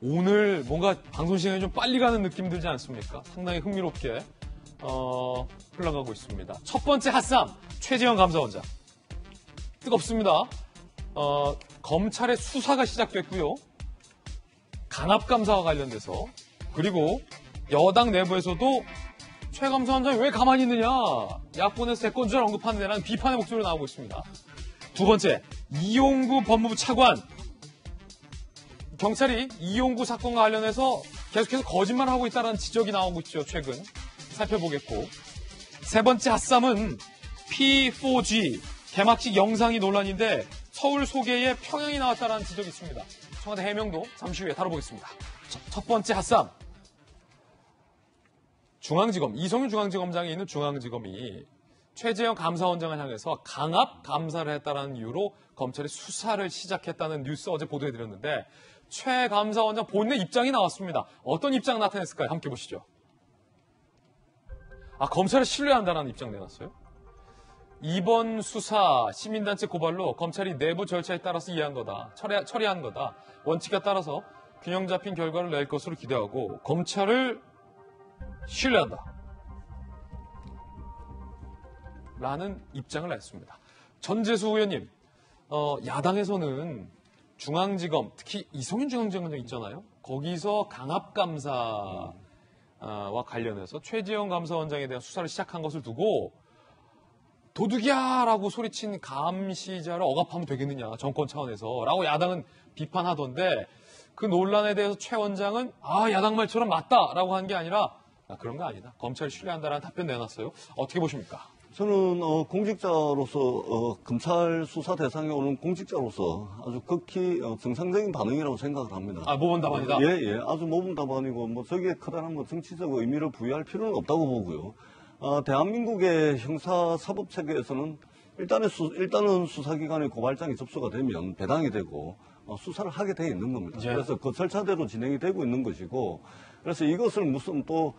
오늘 뭔가 방송 시간이 좀 빨리 가는 느낌 들지 않습니까? 상당히 흥미롭게 흘러가고 있습니다. 첫 번째 핫쌈, 최재형 감사원장. 뜨겁습니다. 검찰의 수사가 시작됐고요. 강압감사와 관련돼서, 그리고 여당 내부에서도 최 감사원장이 왜 가만히 있느냐, 야권에서 대권주자를 언급하는 데라는 비판의 목소리가 나오고 있습니다. 두 번째, 이용구 법무부 차관. 경찰이 이용구 사건과 관련해서 계속해서 거짓말을 하고 있다는 지적이 나오고 있죠. 최근 살펴보겠고, 세 번째 핫쌈은 P4G 개막식 영상이 논란인데 서울 소개에 평양이 나왔다는 지적이 있습니다. 청와대 해명도 잠시 후에 다뤄보겠습니다. 첫 번째 핫쌈, 중앙지검, 이성윤 중앙지검장이 있는 중앙지검이 최재형 감사원장을 향해서 강압 감사를 했다는 이유로 검찰이 수사를 시작했다는 뉴스 어제 보도해드렸는데, 최 감사원장 본인의 입장이 나왔습니다. 어떤 입장 나타냈을까요? 함께 보시죠. 검찰을 신뢰한다는 입장 내놨어요. 이번 수사 시민단체 고발로 검찰이 내부 절차에 따라서 이해한 거다, 처리한 거다, 원칙에 따라서 균형 잡힌 결과를 낼 것으로 기대하고 검찰을 신뢰한다 라는 입장을 냈습니다. 전재수 의원님, 야당에서는 중앙지검, 특히 이성윤 중앙지검장 있잖아요. 거기서 강압감사와 관련해서 최재형 감사원장에 대한 수사를 시작한 것을 두고 도둑이야 라고 소리친 감시자를 억압하면 되겠느냐, 정권 차원에서 라고 야당은 비판하던데, 그 논란에 대해서 최 원장은 야당 말처럼 맞다라고 한 게 아니라 그런 거 아니다, 검찰을 신뢰한다라는 답변 내놨어요. 어떻게 보십니까? 저는 공직자로서 검찰 수사 대상에 오는 공직자로서 아주 극히 정상적인 반응이라고 생각을 합니다. 모범 답안이다? 예, 아주 모범 답안이고 저기에 커다란 정치적 의미를 부여할 필요는 없다고 보고요. 대한민국의 형사 사법 체계에서는 일단은 수사기관의 고발장이 접수가 되면 배당이 되고 수사를 하게 돼 있는 겁니다. 예. 그래서 그 절차대로 진행이 되고 있는 것이고, 그래서 이것을 무슨 또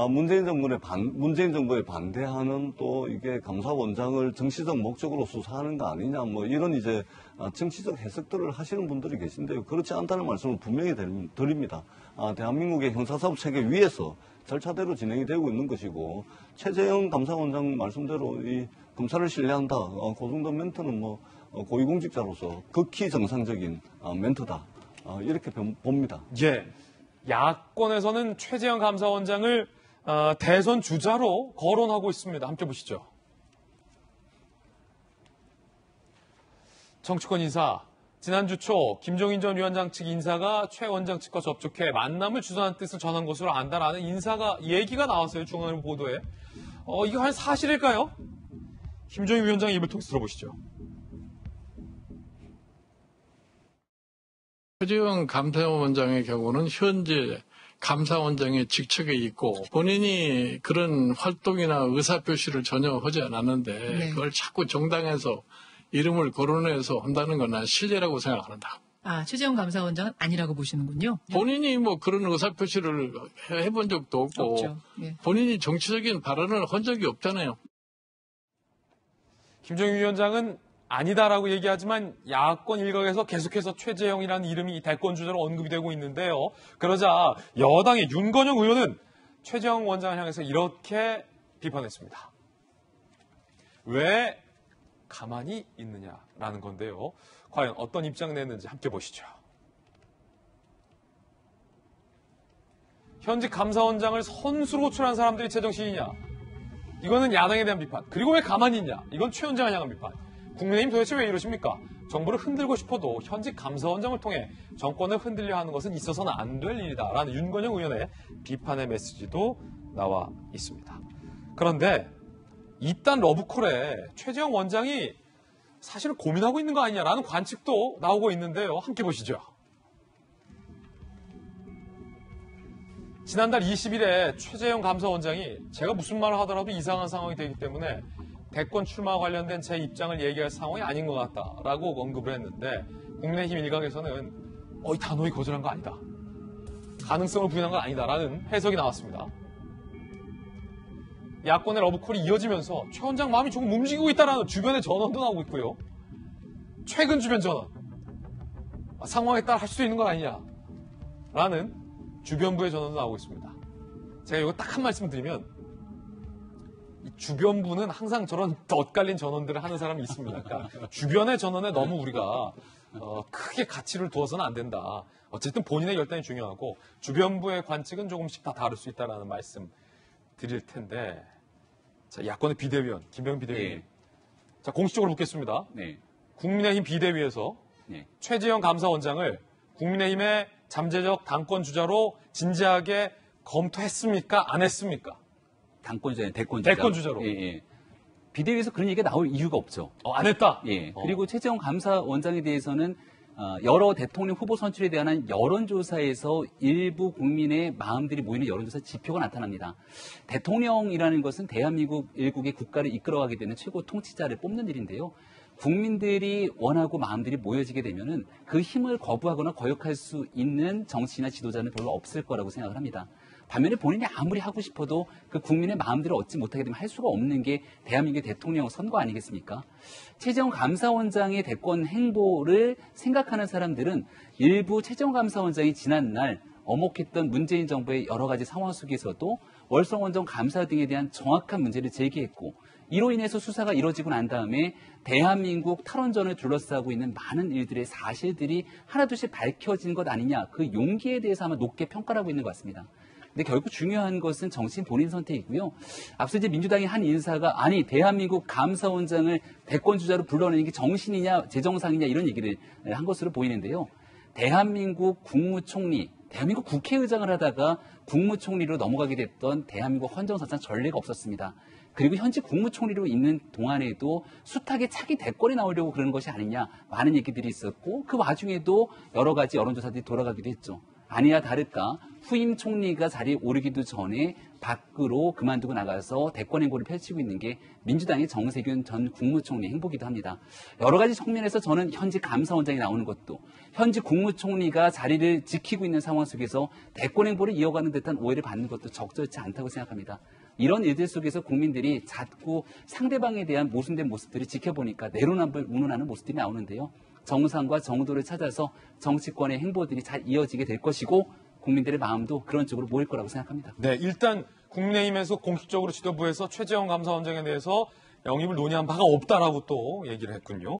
문재인 정부에 반대하는 또 이게 감사원장을 정치적 목적으로 수사하는 거 아니냐, 이런 이제 정치적 해석들을 하시는 분들이 계신데요. 그렇지 않다는 말씀을 분명히 드립니다. 대한민국의 형사사법 체계 위에서 절차대로 진행이 되고 있는 것이고, 최재형 감사원장 말씀대로 이 검찰을 신뢰한다, 그 정도 멘트는 고위공직자로서 극히 정상적인 멘트다, 이렇게 봅니다. 예. 야권에서는 최재형 감사원장을 대선 주자로 거론하고 있습니다. 함께 보시죠. 정치권 인사. 지난주 초 김종인 전 위원장 측 인사가 최 원장 측과 접촉해 만남을 주선한 뜻을 전한 것으로 안다라는 얘기가 나왔어요. 중앙일보 보도에. 이거 과연 사실일까요? 김종인 위원장의 입을 통해서 들어보시죠. 최재형 감사원장의 경우는 현재 감사원장의 직책에 있고 본인이 그런 활동이나 의사표시를 전혀 하지 않았는데, 네, 그걸 자꾸 정당에서 이름을 거론해서 한다는 건 난 실례라고 생각한다. 최재형 감사원장은 아니라고 보시는군요. 본인이 그런 의사표시를 해본 적도 없고 없죠. 네. 본인이 정치적인 발언을 한 적이 없잖아요. 김종인 위원장은 아니다라고 얘기하지만 야권 일각에서 계속해서 최재형이라는 이름이 대권 주자로 언급이 되고 있는데요. 그러자 여당의 윤건영 의원은 최재형 원장을 향해서 이렇게 비판했습니다. 왜 가만히 있느냐라는 건데요. 과연 어떤 입장을 냈는지 함께 보시죠. 현직 감사원장을 선수로 호출한 사람들이 제정신이냐? 이거는 야당에 대한 비판. 그리고 왜 가만히 있냐? 이건 최 원장을 향한 비판. 국민의힘 도대체 왜 이러십니까? 정부를 흔들고 싶어도 현직 감사원장을 통해 정권을 흔들려 하는 것은 있어서는 안 될 일이다라는 윤건영 의원의 비판의 메시지도 나와 있습니다. 그런데 이딴 러브콜에 최재형 원장이 사실은 고민하고 있는 거 아니냐라는 관측도 나오고 있는데요. 함께 보시죠. 지난달 20일에 최재형 감사원장이 제가 무슨 말을 하더라도 이상한 상황이 되기 때문에 대권 출마와 관련된 제 입장을 얘기할 상황이 아닌 것 같다라고 언급을 했는데, 국민의힘 일각에서는 이 단호히 거절한 거 아니다, 가능성을 부인한 건 아니다라는 해석이 나왔습니다. 야권의 러브콜이 이어지면서 최 원장 마음이 조금 움직이고 있다라는 주변의 전언도 나오고 있고요. 최근 주변 전언. 상황에 따라 할 수 있는 건 아니냐. 라는 주변부의 전언도 나오고 있습니다. 제가 이거 딱 한 말씀 드리면 이 주변부는 항상 저런 엇갈린 전언들을 하는 사람이 있습니다. 그러니까 주변의 전언에 너무 우리가 크게 가치를 두어서는 안 된다. 어쨌든 본인의 결단이 중요하고 주변부의 관측은 조금씩 다 다를 수 있다는 말씀 드릴 텐데 자, 야권의 비대위원 김병현 비대위원 네. 자 공식적으로 묻겠습니다. 네. 국민의힘 비대위에서 네. 최재형 감사원장을 국민의힘의 잠재적 당권 주자로 진지하게 검토했습니까? 안 했습니까? 당권주자, 대권주자. 대권주자로. 예, 예. 비대위에서 그런 얘기가 나올 이유가 없죠. 안 했다. 예. 그리고 최재형 감사원장에 대해서는 여러 대통령 후보 선출에 대한 여론조사에서 일부 국민의 마음들이 모이는 여론조사 지표가 나타납니다. 대통령이라는 것은 대한민국 일국의 국가를 이끌어가게 되는 최고 통치자를 뽑는 일인데요. 국민들이 원하고 마음들이 모여지게 되면은 그 힘을 거부하거나 거역할 수 있는 정치나 지도자는 별로 없을 거라고 생각을 합니다. 반면에 본인이 아무리 하고 싶어도 그 국민의 마음들을 얻지 못하게 되면 할 수가 없는 게 대한민국의 대통령 선거 아니겠습니까? 최재형 감사원장의 대권 행보를 생각하는 사람들은 일부 최재형 감사원장이 지난날 어목했던 문재인 정부의 여러 가지 상황 속에서도 월성원전 감사 등에 대한 정확한 문제를 제기했고 이로 인해서 수사가 이루어지고 난 다음에 대한민국 탈원전을 둘러싸고 있는 많은 일들의 사실들이 하나둘씩 밝혀진 것 아니냐 그 용기에 대해서 아마 높게 평가를 하고 있는 것 같습니다. 근데 결국 중요한 것은 정치인 본인 선택이고요. 앞서 이제 민주당의 한 인사가 아니 대한민국 감사원장을 대권주자로 불러내는 게 정신이냐 제정상이냐 이런 얘기를 한 것으로 보이는데요. 대한민국 국무총리, 대한민국 국회의장을 하다가 국무총리로 넘어가게 됐던 대한민국 헌정사상 전례가 없었습니다. 그리고 현재 국무총리로 있는 동안에도 숱하게 차기 대권에 나오려고 그러는 것이 아니냐 많은 얘기들이 있었고 그 와중에도 여러 가지 여론조사들이 돌아가기도 했죠. 아니야 다를까 후임 총리가 자리에 오르기도 전에 밖으로 그만두고 나가서 대권 행보를 펼치고 있는 게 민주당의 정세균 전 국무총리 행보기도 합니다. 여러 가지 측면에서 저는 현재 감사원장이 나오는 것도 현재 국무총리가 자리를 지키고 있는 상황 속에서 대권 행보를 이어가는 듯한 오해를 받는 것도 적절치 않다고 생각합니다. 이런 일들 속에서 국민들이 자꾸 상대방에 대한 모순된 모습들을 지켜보니까 내로남불 운운하는 모습들이 나오는데요. 정상과 정도를 찾아서 정치권의 행보들이 잘 이어지게 될 것이고 국민들의 마음도 그런 쪽으로 모일 거라고 생각합니다. 네, 일단 국민의힘에서 공식적으로 지도부에서 최재형 감사원장에 대해서 영입을 논의한 바가 없다라고 또 얘기를 했군요.